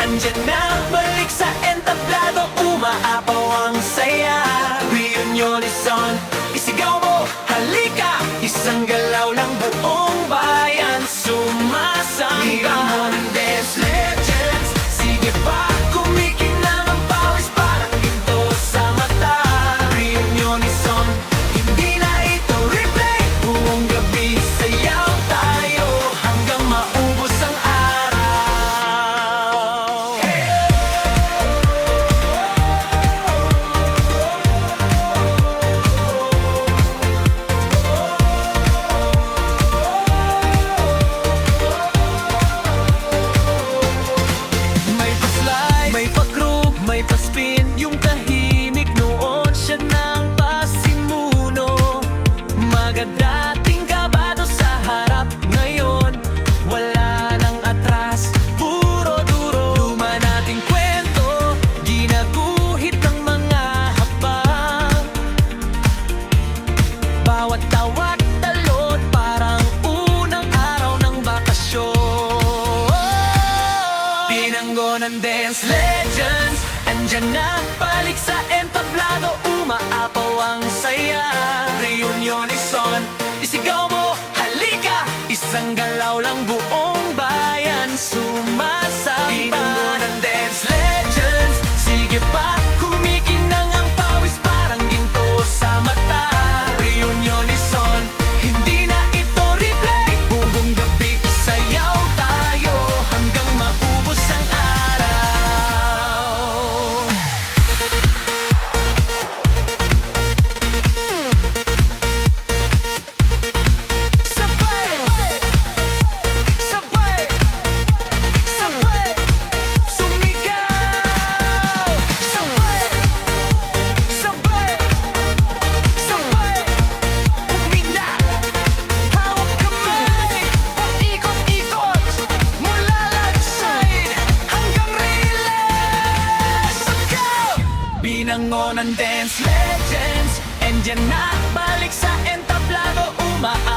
Andyan na, balik sa entablado, umaapaw ang saya. Reunion is on, isigaw mo, halika. Isang galaw lang buong bayan sumasamba. Reunion and Dance Legends, sige pa, kumikinang ang pawis parang ginto sa mata. Reunion is on, hindi na ito replay. Buong gabi sayaw tayo hanggang maubos ang araw. May pa-slide, may pa-group, may pa-spin. Yung tahimik noon, siya nang pasimuno. Magadating kabado sa harap. Ngayon, wala nang atras, puro duro. Luma nating kwento, ginaguhit ng mga habang. Bawat tawat talon, parang unang araw ng bakasyon. Pinanggonan Dance Legends, andyan na, balik sa entablado, umaapaw ang saya. Reunion is on, isigaw mo, halika. Isang galaw lang buong bayan sumasamba. Pinanggonan Dance Legends, sige pa, kumikinang ang pawis parang ginto sa mata. Reunion is on, hindi na ito replay. Buong gabi sayaw tayo hanggang maubos ang araw. Sabay, sabay, sabay, sumigaw. Sabay, sabay, sabay, umina. Hawak kamay, paikot-ikot, mula left side hanggang release. Sigaw! Binangonan Dance Legends, andyan na, balik sa entablado, umaapaw